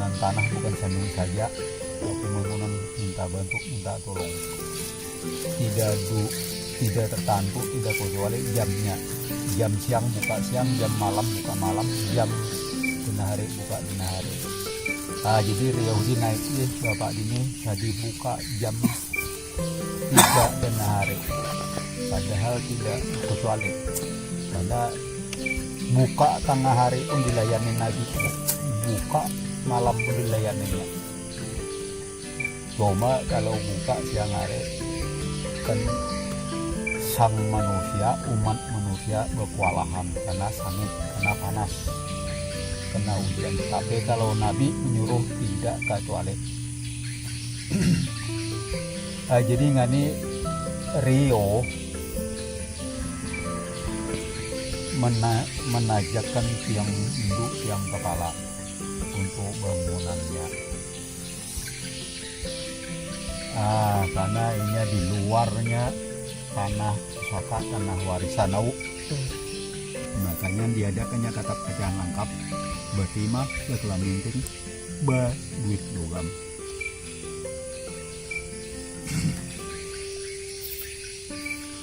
dengan tanah, bukan sandung saja, tapi menggunakan minta bantu, minta tolong. Tidak tertentu, tidak kecuali jamnya. Jam siang buka siang, jam malam buka malam, jam dina hari buka dina hari. Jadi Riau di naik bapak ini tadi buka jam 3 dina hari, padahal tidak kecuali. Karena buka tengah hari pun dilayani Nabi, buka malam pun dilayaninya. Cuma kalau buka siang hari kan sang manusia, umat manusia berkewalahan karena sangit, karena panas, kena hujan. Tapi kalau Nabi menyuruh tidak ke toilet. Jadi ngani Rio menajakkan tiang induk, tiang kepala untuk bangunannya. Karena ini di luarnya tanah pusaka, tanah warisan makanya diadakannya kata kacang lengkap bertima, berkelaminting, berduit logam.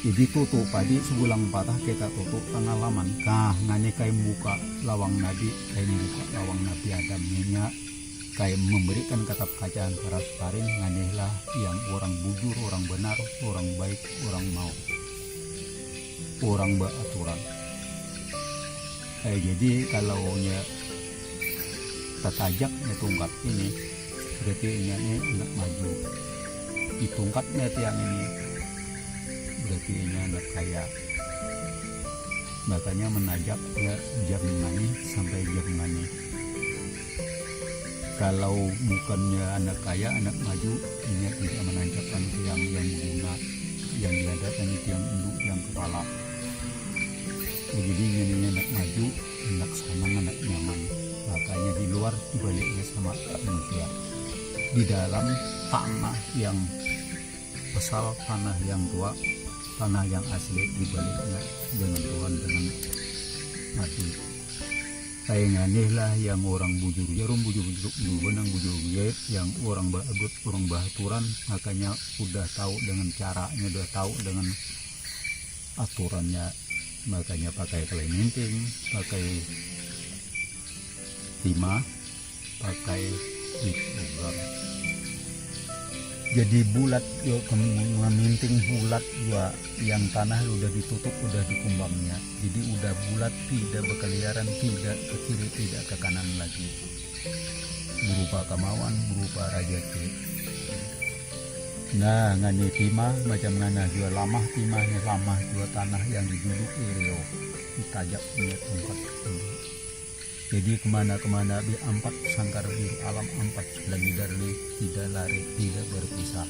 Jadi tutup padi sebulang patah kita tutup tengah laman. Ngani kayak buka lawang Nabi, kayak buka lawang Nabi Adam nya, kayak memberikan katap kacaan keras paring. Nganilah yang orang bujur, orang benar, orang baik, orang mau, orang beraturan. Jadi kalau nya tertajaknya tungkat ini, berarti ini anak maju. Ditungkatnya tiang ini, berarti ini anak kaya. Makanya menajaknya jam ngani sampai jam ngani. Kalau bukannya anak kaya, anak maju, ini tidak menanjakkan tiang yang guna, yang diadakan tiang induk, yang kepala. Jadi ini anak maju, anak senang, anak nyaman. Makanya di luar dibaliknya sama manusia. Di dalam tanah yang besar, tanah yang tua, tanah yang asli, dibaliknya dengan Tuhan, dengan mati. Kayak lah yang orang bujur jarum, bujur benang, bujur jahit, yang orang bagut, orang bahaturan, makanya udah tahu dengan caranya, udah tahu dengan aturannya. Makanya pakai keliminting, pakai timah, pakai logam. Jadi bulat, meminting bulat juga, yang tanah udah ditutup, udah dikumbangnya. Jadi udah bulat, tidak berkeliaran, tidak ke kiri, tidak ke kanan lagi. Berupa kemauan, berupa rajaki. Nah, ngani timah macam ngana juga lamah, timahnya lamah juga tanah yang diduduki Rio. Ditajak punya tongkat. Jadi kemana-kemana di empat sangkar di alam empat lagi darli, tidak lari, tidak berpisah.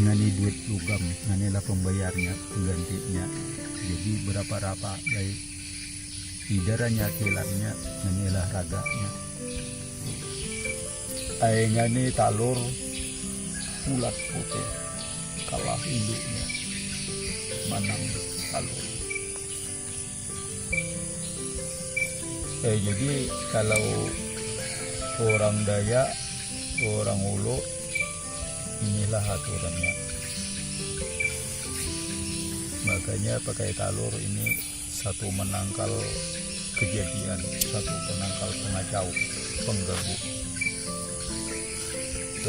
Ngani duit logam, nganilah pembayarnya, penggantinya. Jadi berapa baik idaranya, kilatnya, nganilah raganya. Ngani talur ulat putih, kalah induknya, manang talur. Jadi kalau orang Dayak, orang Ulu, inilah aturannya. Makanya pakai talur ini satu menangkal kejadian, satu menangkal pengacau, pengganggu.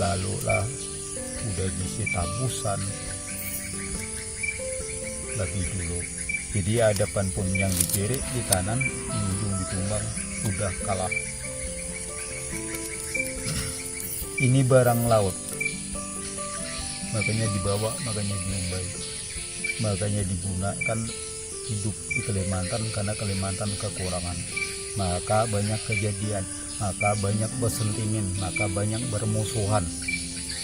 Lalu lah udah diisi tabusan lebih dulu. Jadi hadapan pun yang di kiri, di kanan, di ujung ditumbang, udah kalah. Ini barang laut, makanya dibawa, makanya diumbai, makanya digunakan hidup di Kalimantan, karena Kalimantan kekurangan. Maka banyak kejadian, maka banyak bersentingin, maka banyak bermusuhan.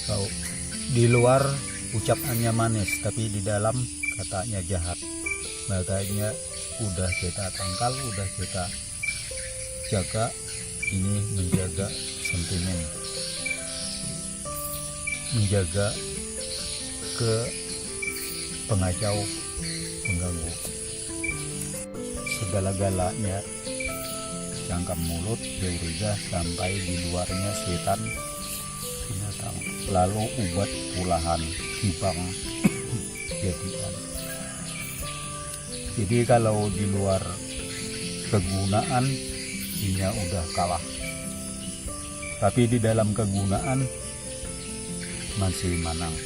Kalau di luar ucapannya manis, tapi di dalam katanya jahat. Makanya udah kita tangkal, udah kita jaga, ini menjaga sentimen, menjaga ke pengacau, pengganggu. Segala-galanya cangkam mulut, beuriga sampai di luarnya setan binatang. Lalu ubat pulahan, hibang, jadian. Jadi kalau di luar kegunaan dia udah kalah. Tapi di dalam kegunaan masih menang.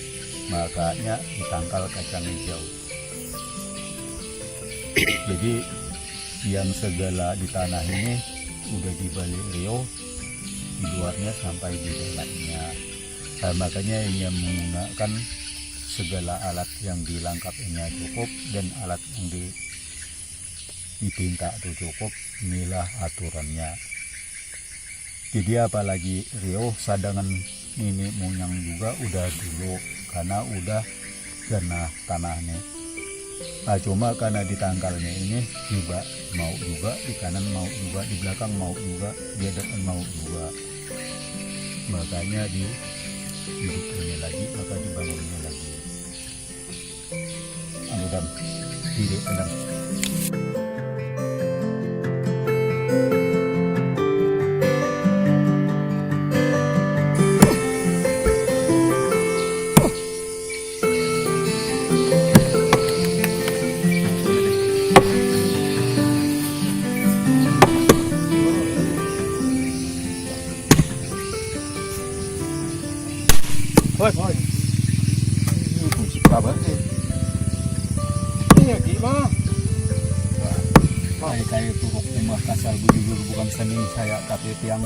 Makanya ditangkal kacang hijau. Jadi yang segala di tanah ini udah dibalik rio, di luarnya sampai di dalamnya. Nah, makanya yang menggunakan segala alat yang dilengkapinya cukup dan alat yang dipinta itu cukup. Inilah aturannya. Jadi apalagi rio sadangan ini munyang juga udah dulu karena udah karena tanahnya. Nah, cuma karena ditangkalnya ini juga mau juga di kanan mau juga di belakang mau juga di depan mau juga, makanya dihidupinnya lagi, maka dibangunnya lagi. Anudam diri pedang. Thôi, Ini kunci kabar sih. ini ya gimana? Kayak turuk rumah kasar bujur bukan seni saya, tapi tiang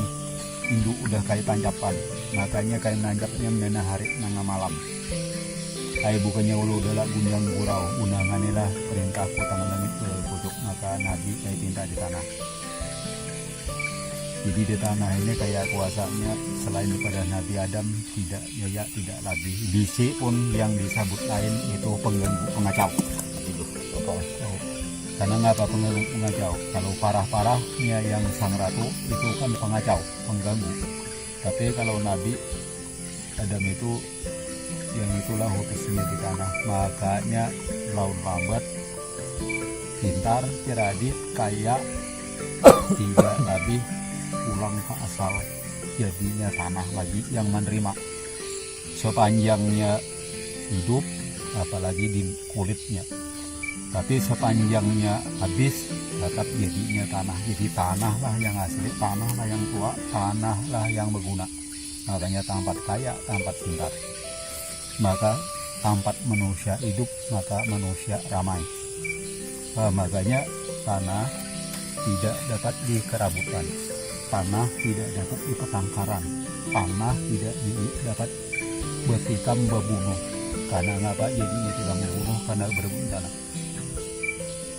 induk udah kayak tanjapan. Makanya kayak nanjapnya menena hari nanga malam. Kayak bukannya ulu udah gunjang gurau, unanganilah perintah tangan langit ke pojok, maka nabi kayak pinta di tanah. Jadi di tanah ini kayak kuasanya selain daripada Nabi Adam tidak ya tidak lagi. Bisi pun yang disebut lain itu pengganggu pengacau. Karena ngapa pengganggu pengacau? Kalau parah-parahnya yang sang ratu itu kan pengacau, pengganggu. Tapi kalau Nabi Adam itu yang itulah utusnya di tanah. Makanya laut lambat, pintar, cerdik, kaya, tidak lebih pulang ke asal jadinya tanah lagi yang menerima sepanjangnya hidup, apalagi di kulitnya. Tapi sepanjangnya habis tetap jadinya tanah. Jadi tanah lah yang asli, tanah lah yang tua, tanah lah yang berguna. Makanya tempat kaya, tempat pintar. Maka tempat manusia hidup, maka manusia ramai. Makanya tanah tidak dapat dikerabutan, tanah tidak dapat dipetangkaran, tanah tidak dapat bertikam berbunuh. Karena ngapa jadinya tidak membunuh? Karena berebut tanah.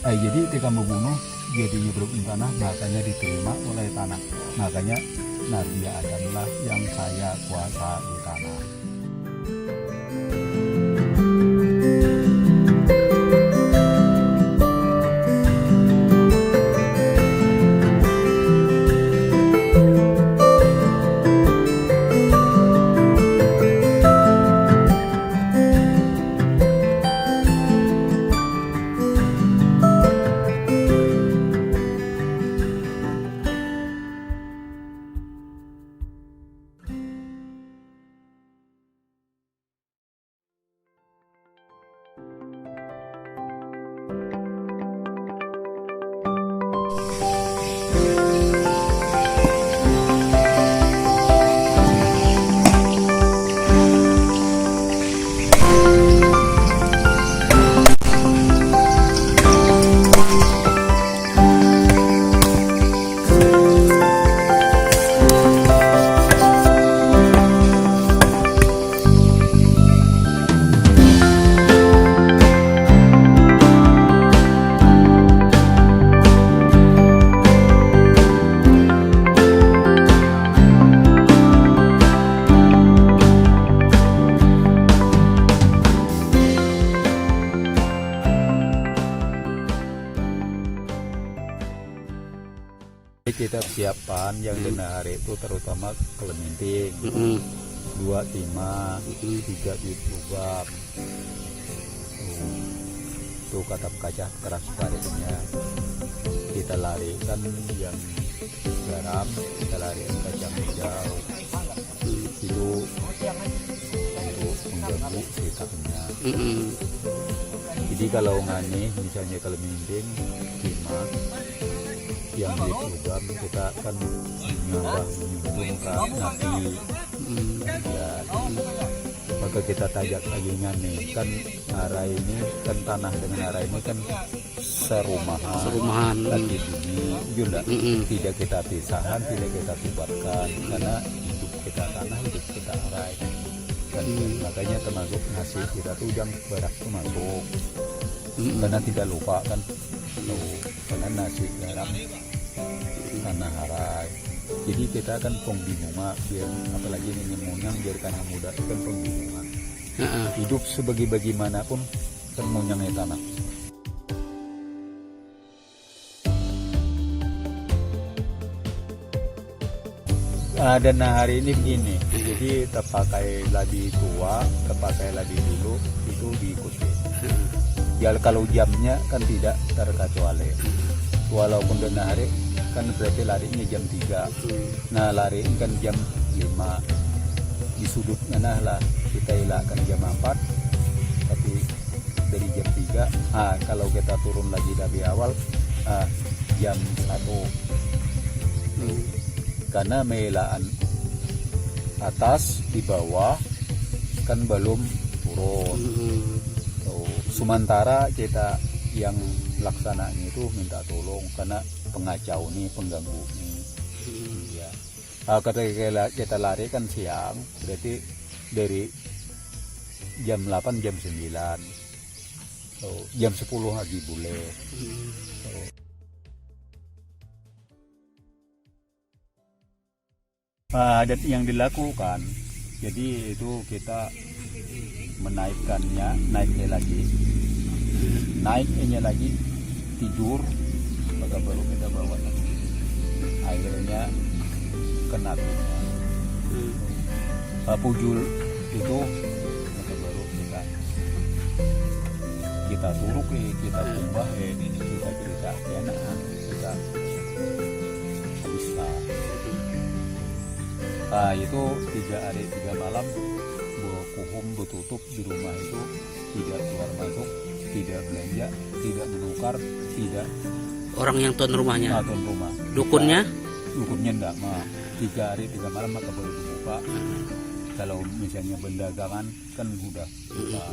Jadi tidak membunuh jadinya berebut tanah, makanya diterima oleh tanah. Makanya Nabi Adam lah yang kaya kuasa di tanah. Kita persiapan yang dina hari itu terutama keleminting, 2 timah, 3 bit lubang, itu katap kaca keras baliknya kita larikan yang garam, kita larikan kacang hijau itu untuk mengganggu setannya. Jadi kalau ngani misalnya kalau mimpin lima yang di lubang kita kan nyambah menyumbung ke napi ya, maka kita tajak ajunya nih kan arah ini kan tanah dengan arah ini kan serumahan kan di sini juga tidak kita pisahan, tidak kita bubarkan karena hidup kita tanah, hidup kita arah kan, makanya termasuk nasi kita tuh yang beras tuh masuk karena tidak lupa kan karena nasi garam tanah harai. Jadi kita kan pengbingungan biar apalagi ini monyang biar karena muda itu kan pengbingungan hidup sebagai bagaimanapun kan monyangnya tanah. Dan hari ini begini, jadi terpakai ladi tua, terpakai ladi dulu itu diikuti. Ya kalau jamnya kan tidak terkecuali. Walaupun dana hari kan berarti larinya jam 3. Nah lari kan jam 5. Di sudut mana lah kita hilangkan jam 4. Tapi dari jam 3. Kalau kita turun lagi dari awal jam 1. Karena melaan atas di bawah kan belum turun. Sementara kita yang laksananya itu minta tolong karena pengacau nih, pengganggu nih. Ya. Ketika kita lari kan siang, berarti dari jam 8 jam 9. Jam 10 lagi boleh. Dan yang dilakukan, jadi itu kita naiknya lagi, tidur, maka baru kita bawa lagi. Akhirnya kena pujul itu, maka baru kita turuk kita tumbah kita cerita enak kita bisa. Itu 3 hari 3 malam kuhum bertutup di rumah itu, tidak keluar masuk, tidak belanja, tidak menukar, tidak orang yang tuan rumahnya. Tuan rumah. Dukunnya enggak mah 3 hari 3 malam maka baru dibuka. Kalau misalnya benda dagangan kan udah buka.